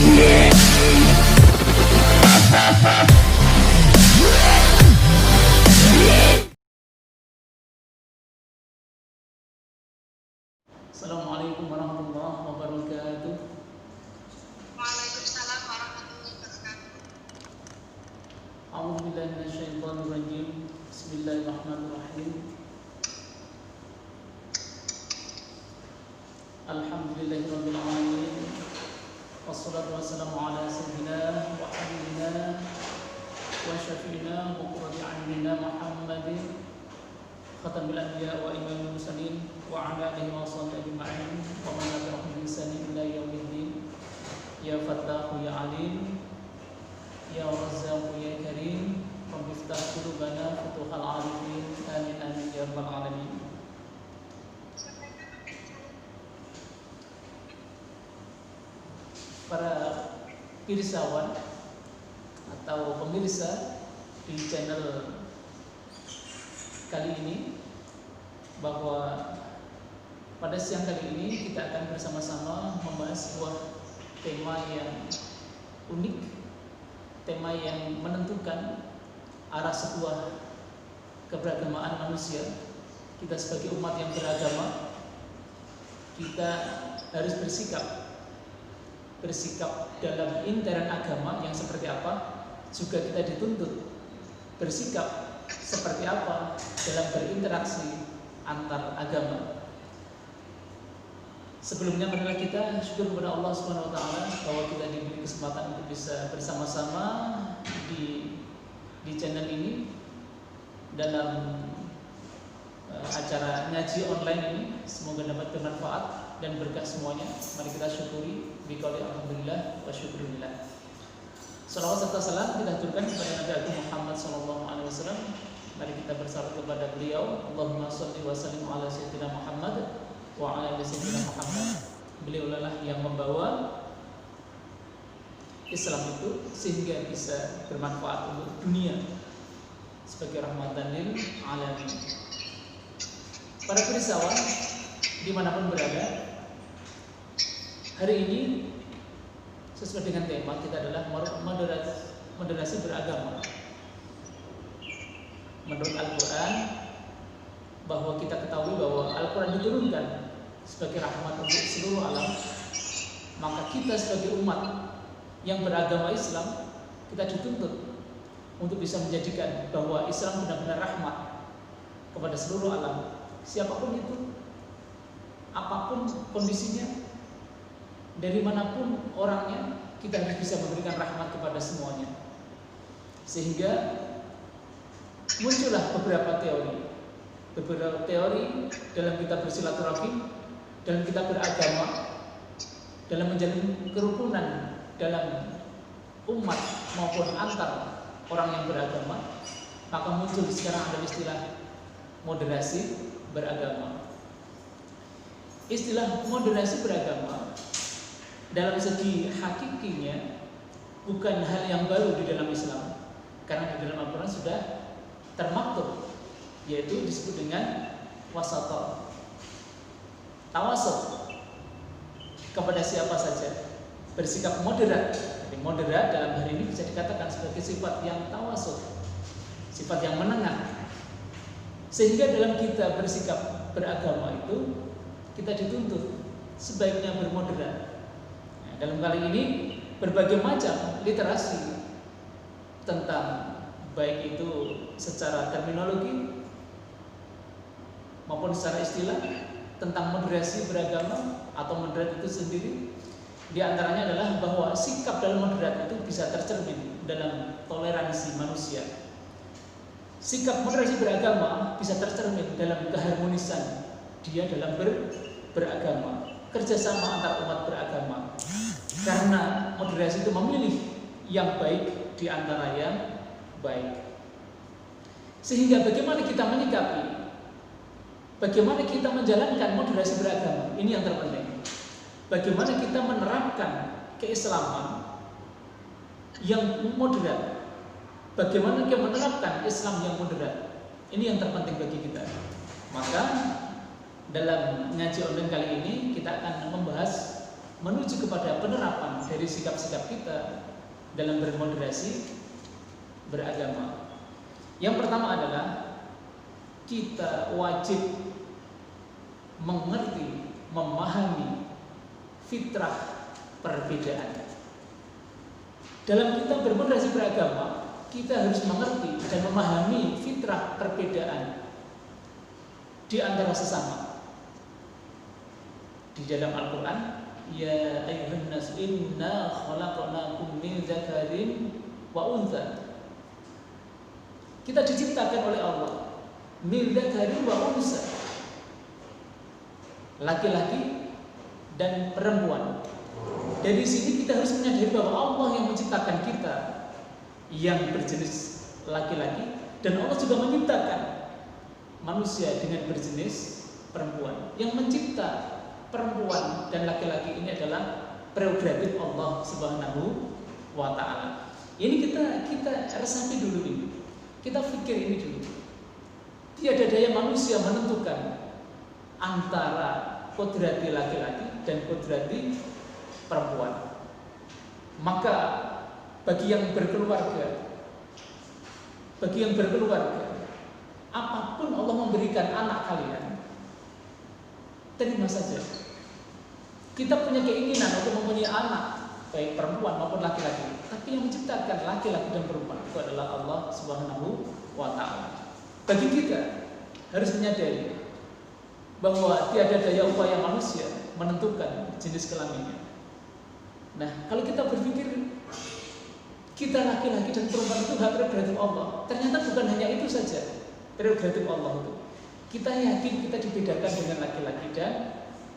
Assalamualaikum warahmatullahi wabarakatuh. Waalaikumsalam warahmatullahi wabarakatuh. A'udzubillahi minasyaitonir rajim. Bismillahirrahmanirrahim. Alhamdulillahirabbil alamin. Wassalatu wassalamu ala sayyidina wa habibina wa syafiina wa qurrati a'yunina Muhammadin khatamil anbiya wa imamul mursalin wa ala alihi wa sahbihi ajma'in wa man tabi'ahum bi ihsan ila yaumiddin. Ya Fattahu ya Alim, ya Razzaqu ya Karim, Rabbiftah qulubana futuhal arifin. Amin amin ya rabbal alamin. Para pirsawan atau pemirsa di channel kali ini, bahwa pada siang kali ini kita akan bersama-sama membahas sebuah tema yang unik, tema yang menentukan arah sebuah keberagamaan manusia. Kita sebagai umat yang beragama, kita harus bersikap dalam intern agama yang seperti apa, juga kita dituntut bersikap seperti apa dalam berinteraksi antar agama. Sebelumnya marilah kita syukur kepada Allah Subhanahu wa taala bahwa kita diberi kesempatan untuk bisa bersama-sama di channel ini dalam acara ngaji online ini. Semoga dapat bermanfaat dan berkah semuanya. Mari kita syukuri biqauli alhamdulillah wa syukurillah. Salawat serta salam kita haturkan kepada Nabi Agung Muhammad SAW. Mari kita bersalawat kepada beliau. Allahumma sholli wa sallim ala sayyidina Muhammad wa ala ali sayyidina Muhammad. Beliau lah yang membawa Islam itu sehingga bisa bermanfaat untuk dunia sebagai rahmatan lil alamin. Para pirsawan dimanapun berada, hari ini sesuai dengan tema kita adalah moderasi beragama. Menurut Al-Quran, bahwa kita ketahui bahwa Al-Quran diturunkan sebagai rahmat untuk seluruh alam, maka kita sebagai umat yang beragama Islam, kita dituntut untuk bisa menjadikan bahwa Islam benar-benar rahmat kepada seluruh alam, siapapun itu, apapun kondisinya, dari manapun orangnya, kita harus bisa memberikan rahmat kepada semuanya. Sehingga muncullah beberapa teori dalam kita bersilaturahim, dalam kita beragama, dalam menjalin kerukunan dalam umat maupun antar orang yang beragama. Maka muncul sekarang ada istilah moderasi beragama. Istilah moderasi beragama dalam segi hakikinya bukan hal yang baru di dalam Islam, karena di dalam Al-Quran sudah termaktub, yaitu disebut dengan wasatah, tawasut, kepada siapa saja bersikap moderat. Jadi moderat dalam hari ini bisa dikatakan sebagai sifat yang tawasut, sifat yang menengah. Sehingga dalam kita bersikap beragama itu kita dituntut sebaiknya bermoderat. Dalam kali ini berbagai macam literasi tentang baik itu secara terminologi maupun secara istilah tentang moderasi beragama atau moderat itu sendiri. Di antaranya adalah bahwa sikap dalam moderat itu bisa tercermin dalam toleransi manusia. Sikap moderasi beragama bisa tercermin dalam keharmonisan dia dalam beragama, kerjasama antar umat beragama. Karena moderasi itu memilih yang baik di antara yang baik. Sehingga bagaimana kita menyikapi, bagaimana kita menjalankan moderasi beragama, ini yang terpenting. Bagaimana kita menerapkan keislaman yang moderat, bagaimana kita menerapkan Islam yang moderat, ini yang terpenting bagi kita. Maka dalam ngaji online kali ini kita akan membahas menuju kepada penerapan dari sikap-sikap kita dalam bermoderasi beragama. Yang pertama adalah kita wajib mengerti, memahami fitrah perbedaan. Dalam kita bermoderasi beragama, kita harus mengerti dan memahami fitrah perbedaan di antara sesama. Di dalam Al-Quran, ya ayyuhan nas inna khalaqnakum min dzakarin wa untha. Kita diciptakan oleh Allah min dzakarin wa untha, laki-laki dan perempuan. Dari sini kita harus menyadari bahwa Allah yang menciptakan kita yang berjenis laki-laki, dan Allah juga menciptakan manusia dengan berjenis perempuan. Yang mencipta perempuan dan laki-laki ini adalah prerogatif Allah Subhanahu wa Ta'ala. Ini kita resapi dulu ini. Kita pikir ini dulu. Tiada daya manusia menentukan antara kodrati laki-laki dan kodrati perempuan. Maka bagi yang berkeluarga, apapun Allah memberikan anak kalian, terima saja. Kita punya keinginan untuk mempunyai anak, baik perempuan maupun laki-laki, tapi yang menciptakan laki-laki dan perempuan itu adalah Allah Subhanahu wa Ta'ala. Bagi kita harus menyadari bahwa tiada daya upaya manusia menentukan jenis kelaminnya. Nah, kalau kita berpikir kita laki-laki dan perempuan itu hak prerogatif Allah, ternyata bukan hanya itu saja prerogatif Allah itu. Kita yakin kita dibedakan dengan laki-laki dan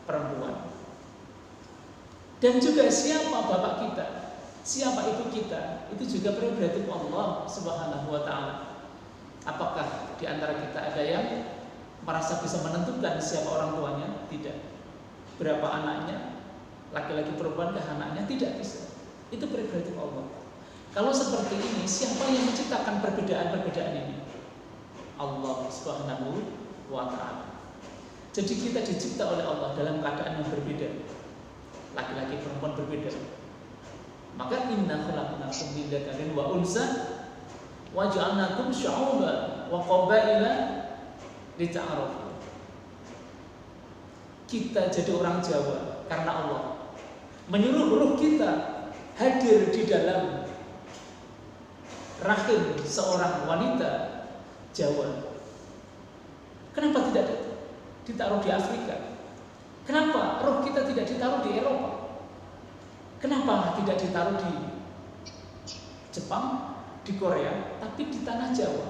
perempuan. Dan juga siapa bapak kita, siapa ibu kita, itu juga prerogatif Allah Subhanahu wa Ta'ala. Apakah di antara kita ada yang merasa bisa menentukan siapa orang tuanya? Tidak. Berapa anaknya? Laki-laki perempuan ke anaknya? Tidak bisa. Itu prerogatif Allah. Kalau seperti ini, siapa yang menciptakan perbedaan-perbedaan ini? Allah Subhanahu wa Ta'ala. Jadi kita dicipta oleh Allah dalam keadaan yang berbeda. Laki-laki perempuan berbeda. Maka inna khalaqnakum min dzakarin wa unsa wa ja'alnakum syu'uban wa qabaila lita'arafu. Kita jadi orang Jawa karena Allah menyuruh ruh kita hadir di dalam rahim seorang wanita Jawa. Kenapa tidak ditaruh di Afrika? Kenapa roh kita tidak ditaruh di Eropa? Kenapa tidak ditaruh di Jepang, di Korea, tapi di tanah Jawa?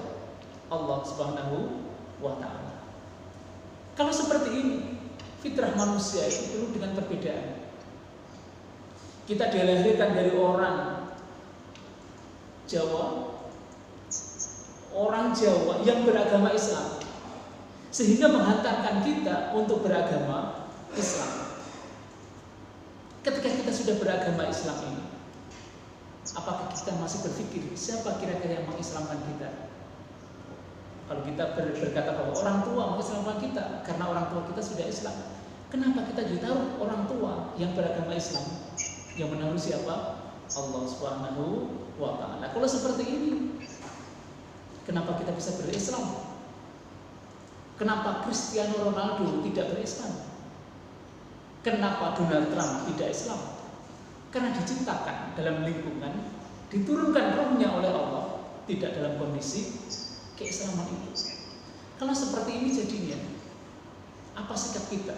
Allah Subhanahu wa Ta'ala. Kalau seperti ini, fitrah manusia itu penuh dengan perbedaan. Kita dilahirkan dari orang Jawa yang beragama Islam, sehingga menghantarkan kita untuk beragama Islam. Ketika kita sudah beragama Islam ini, apakah kita masih berpikir siapa kira-kira yang mengislamkan kita? Kalau kita berkata bahwa orang tua mengislamkan kita karena orang tua kita sudah Islam, kenapa kita ditaruh orang tua yang beragama Islam? Yang menaruh siapa? Allah Subhanahu wa Ta'ala. Kalau seperti ini, kenapa kita bisa berislam? Kenapa Cristiano Ronaldo tidak berislam? Kenapa Donald Trump tidak Islam? Karena diciptakan dalam lingkungan, diturunkan rohnya oleh Allah, tidak dalam kondisi keislaman itu. Kalau seperti ini jadinya, apa sikap kita?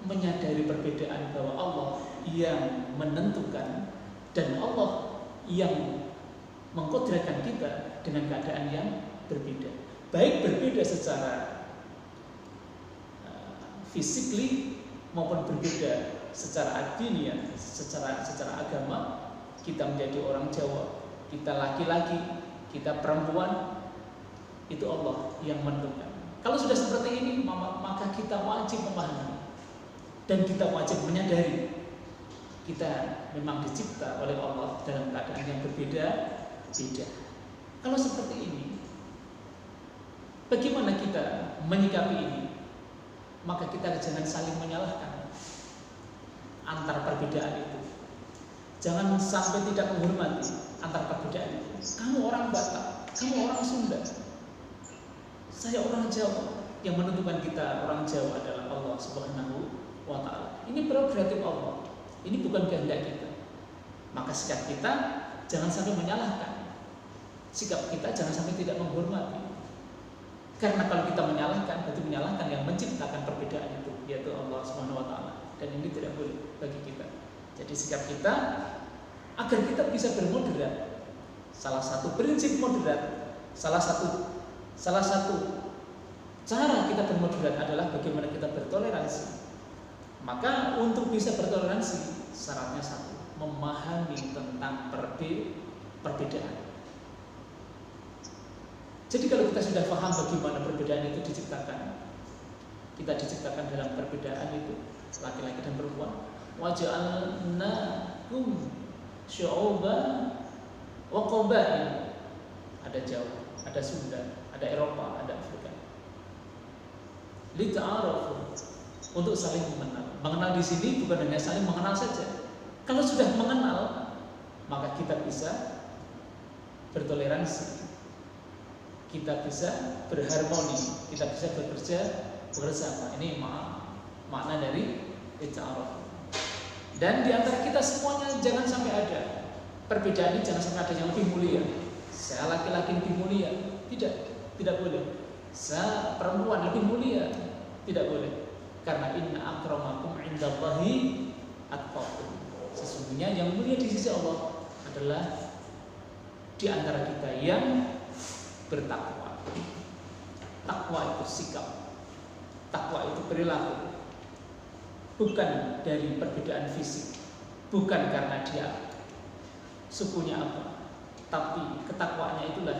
Menyadari perbedaan bahwa Allah yang menentukan dan Allah yang mengkodratkan kita dengan keadaan yang berbeda. Baik berbeda secara physically maupun berbeda secara adiniah, secara agama. Kita menjadi orang Jawa, kita laki-laki, kita perempuan, itu Allah yang menentukan. Kalau sudah seperti ini, maka kita wajib memahami dan kita wajib menyadari kita memang dicipta oleh Allah dalam keadaan yang berbeda-beda. Kalau seperti ini, bagaimana kita menyikapi ini? Maka kita jangan saling menyalahkan. antar perbedaan itu. Jangan sampai tidak menghormati antar perbedaan itu. Kamu orang Batak, kamu orang Sunda, saya orang Jawa. Yang menentukan kita orang Jawa adalah Allah Subhanahu wa Ta'ala. Ini prerogatif Allah. Ini bukan kehendak kita. Maka sikap kita jangan sampai menyalahkan. Sikap kita jangan sampai tidak menghormati. Karena kalau kita menyalahkan, berarti menyalahkan yang menciptakan perbedaan itu, yaitu Allah Subhanahu wa Ta'ala. Dan ini tidak boleh bagi kita. Jadi sikap kita agar kita bisa bermoderat. Salah satu prinsip moderat, salah satu cara kita bermoderat adalah bagaimana kita bertoleransi. Maka untuk bisa bertoleransi, syaratnya satu, memahami tentang perbedaan. Jadi kalau kita sudah paham bagaimana perbedaan itu diciptakan, kita diciptakan dalam perbedaan itu, laki-laki dan perempuan. Waja'alnakum syu'uban wa qabail. Ada Jawa, ada Sunda, ada Eropa, ada Afrika. Lita'arafu, untuk saling mengenal. Mengenal di sini bukan hanya saling mengenal saja. Kalau sudah mengenal, maka kita bisa bertoleransi, kita bisa berharmoni, kita bisa bekerja bersama. Ini makna dari ta'aruf. Dan di antara kita semuanya jangan sampai ada perbedaan ini, jangan sampai ada yang lebih mulia. Saya laki-laki lebih mulia, tidak boleh. Saya perempuan lebih mulia, tidak boleh. Karena inna akramakum indallahi atqakum. Sesungguhnya yang mulia di sisi Allah adalah di antara kita yang bertakwa. Takwa itu sikap, takwa itu perilaku. Bukan dari perbedaan fisik, bukan karena dia sukunya apa, tapi ketakwaannya itulah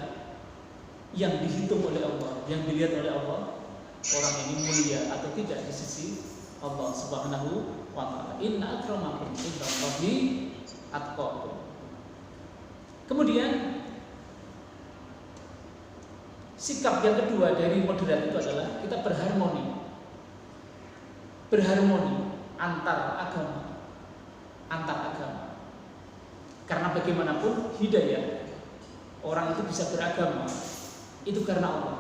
yang dihitung oleh Allah, yang dilihat oleh Allah, orang ini mulia atau tidak di sisi Allah Subhanahu wa Ta'ala. Inna akramakum indallahi atqakum. Kemudian sikap yang kedua dari moderat itu adalah kita berharmoni antar agama. Karena bagaimanapun hidayah, orang itu bisa beragama itu karena Allah.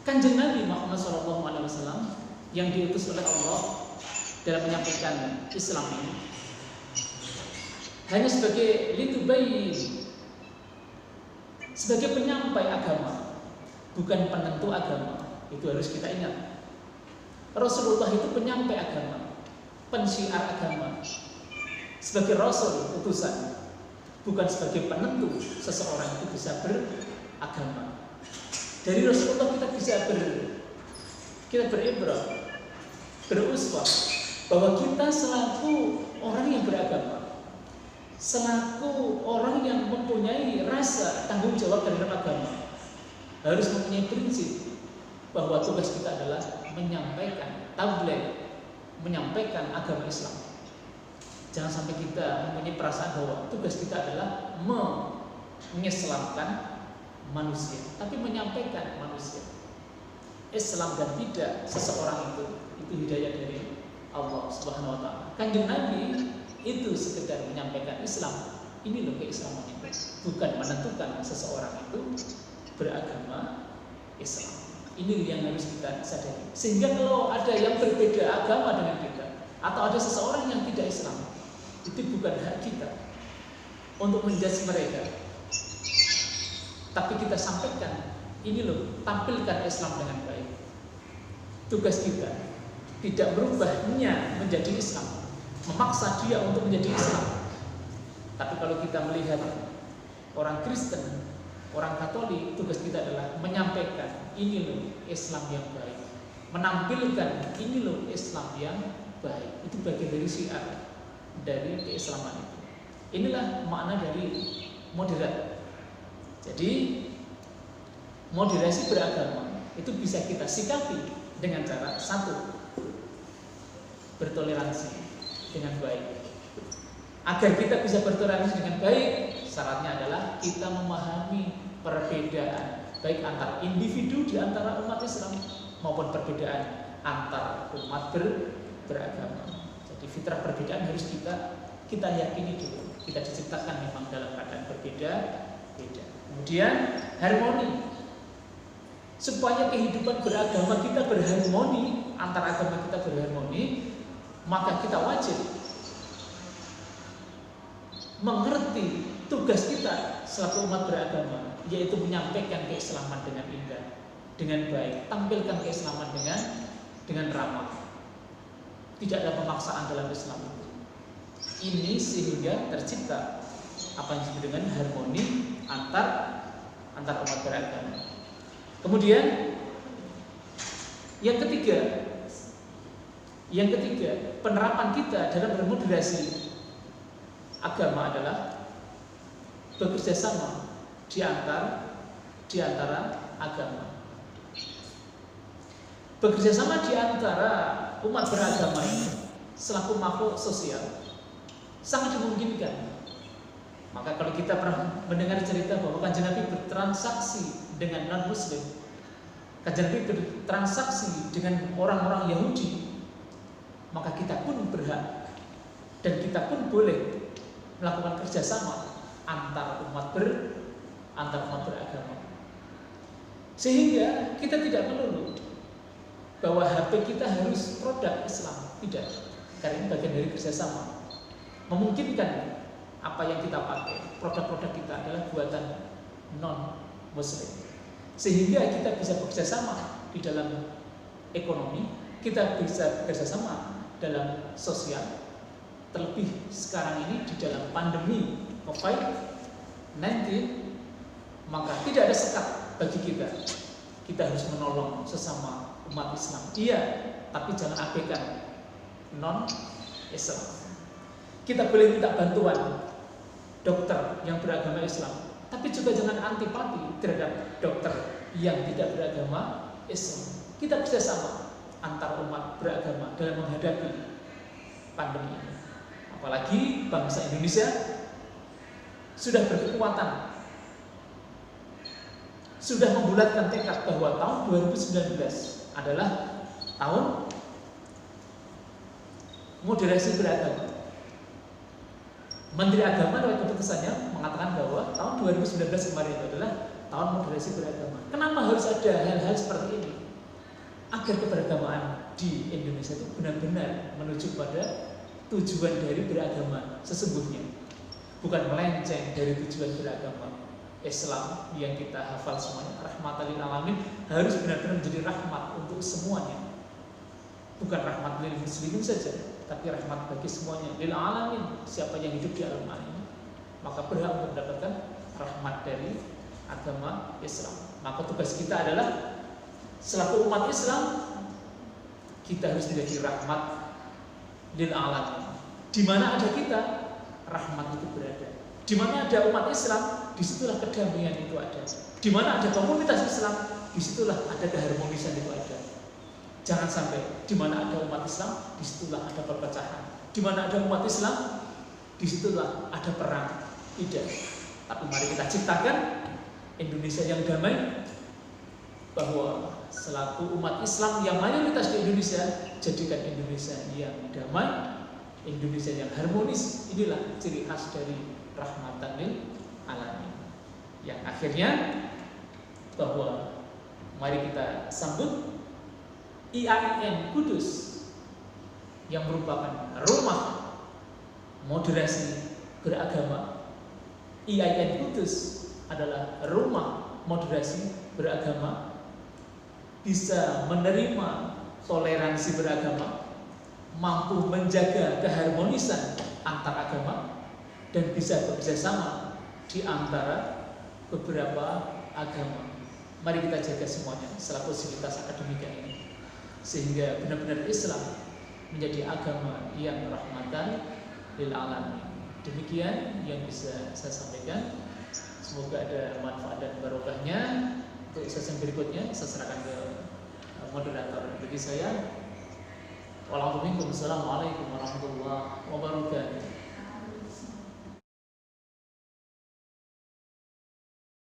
Kanjeng Nabi Muhammad SAW yang diutus oleh Allah dalam menyampaikan Islam ini hanya sebagai litubayyin, sebagai penyampai agama, bukan penentu agama. Itu harus kita ingat. Rasulullah itu penyampai agama, pensyiar agama, sebagai Rasul utusan, bukan sebagai penentu seseorang itu bisa beragama. Dari Rasulullah kita beribrah, beruswah bahwa kita selaku orang yang beragama, selaku orang yang mempunyai rasa tanggung jawab terhadap agama, harus mempunyai prinsip bahwa tugas kita adalah menyampaikan tabligh, menyampaikan agama Islam. Jangan sampai kita mempunyai perasaan bahwa tugas kita adalah mengislamkan manusia, tapi menyampaikan manusia Islam, dan tidak seseorang itu hidayah dari Allah Subhanahu wa Ta'ala. Kanjeng Nabi itu sekedar menyampaikan Islam. Ini loh keislaman itu, bukan menentukan seseorang itu beragama Islam. Ini yang harus kita sadari. Sehingga kalau ada yang berbeda agama dengan kita, atau ada seseorang yang tidak Islam, itu bukan hak kita untuk menjudge mereka. Tapi kita sampaikan, ini loh, tampilkan Islam dengan baik. Tugas kita tidak merubahnya menjadi Islam, memaksa dia untuk menjadi Islam. Tapi kalau kita melihat orang Kristen, orang Katolik, tugas kita adalah menyampaikan, ini loh Islam yang baik, menampilkan ini loh Islam yang baik. Itu bagian dari syiar dari keislaman itu. Inilah makna dari moderat. Jadi moderasi beragama itu bisa kita sikapi dengan cara satu, bertoleransi dengan baik. Agar kita bisa bertoleransi dengan baik, syaratnya adalah kita memahami perbedaan baik antar individu di antara umat Islam maupun perbedaan antar umat beragama. Jadi fitrah perbedaan harus kita yakini dulu. Kita diciptakan memang dalam keadaan berbeda-beda. Kemudian harmoni. Supaya kehidupan beragama kita berharmoni, antar agama kita berharmoni, maka kita wajib mengerti tugas kita selaku umat beragama, yaitu menyampaikan keislaman dengan indah, dengan baik, tampilkan keislaman dengan ramah. Tidak ada pemaksaan dalam Islam itu. Ini sehingga tercipta apa yang disebut dengan harmoni antar umat beragama. Kemudian yang ketiga, penerapan kita dalam bermoderasi agama adalah bekerja sama di antara agama. Bekerja sama di antara umat beragama ini selaku makhluk sosial sangat dimungkinkan. Maka kalau kita pernah mendengar cerita bahwa Kanjeng Nabi bertransaksi dengan non-muslim, Kanjeng Nabi bertransaksi dengan orang-orang Yahudi, maka kita pun berhak dan kita pun boleh melakukan kerjasama antar umat beragama. Sehingga kita tidak melulu bahwa HP kita harus produk Islam, tidak. Karena ini bagian dari kerjasama. Memungkinkan apa yang kita pakai, produk-produk kita adalah buatan non-muslim. Sehingga kita bisa bekerjasama di dalam ekonomi, kita bisa bekerjasama dalam sosial. Terlebih sekarang ini di dalam pandemi COVID-19, maka tidak ada sekat bagi kita. Kita harus menolong sesama umat Islam. Iya, tapi jangan abaikan non-Islam. Kita boleh minta bantuan dokter yang beragama Islam, tapi juga jangan antipati terhadap dokter yang tidak beragama Islam. Kita bersama antar umat beragama dalam menghadapi pandemi ini. Apalagi bangsa Indonesia sudah berkekuatan, sudah membulatkan tekad bahwa tahun 2019 adalah tahun moderasi beragama. Menteri Agama lewat keputusannya mengatakan bahwa tahun 2019 kemarin itu adalah tahun moderasi beragama. Kenapa harus ada hal-hal seperti ini? Agar keberagamaan di Indonesia itu benar-benar menuju pada tujuan dari beragama sesungguhnya, bukan melenceng dari tujuan beragama. Islam yang kita hafal semuanya, rahmatan lil alamin, harus benar-benar menjadi rahmat untuk semuanya. Bukan rahmat lil muslimin saja, tapi rahmat bagi semuanya. Lil alamin, siapa yang hidup di alam ini, maka berhak untuk mendapatkan rahmat dari agama Islam. Maka tugas kita adalah selaku umat Islam, kita harus menjadi rahmat lil alamin. Di mana ada kita, rahmat itu berada. Di mana ada umat Islam, disitulah kedamaian itu ada. Di mana ada komunitas Islam, disitulah ada keharmonisan itu ada. Jangan sampai di mana ada umat Islam, disitulah ada perpecahan. Di mana ada umat Islam, disitulah ada perang. Tidak. Tapi mari kita ciptakan Indonesia yang damai, bahwa selaku umat Islam yang mayoritas di Indonesia, jadikan Indonesia yang damai, Indonesia yang harmonis. Inilah ciri khas dari rahmatan lil alamin. Yang akhirnya bahwa mari kita sambut IAIN Kudus yang merupakan rumah moderasi beragama. IAIN Kudus adalah rumah moderasi beragama, bisa menerima toleransi beragama, mampu menjaga keharmonisan antar agama, dan bisa bekerjasama di antara beberapa agama. Mari kita jaga semuanya selaku sivitas akademika ini, sehingga benar-benar Islam menjadi agama yang rahmatan lil alamin. Demikian yang bisa saya sampaikan. Semoga ada manfaat dan barokahnya. Untuk sesi berikutnya saya serahkan ke moderator bagi saya. Wassalamualaikum warahmatullahi wabarakatuh.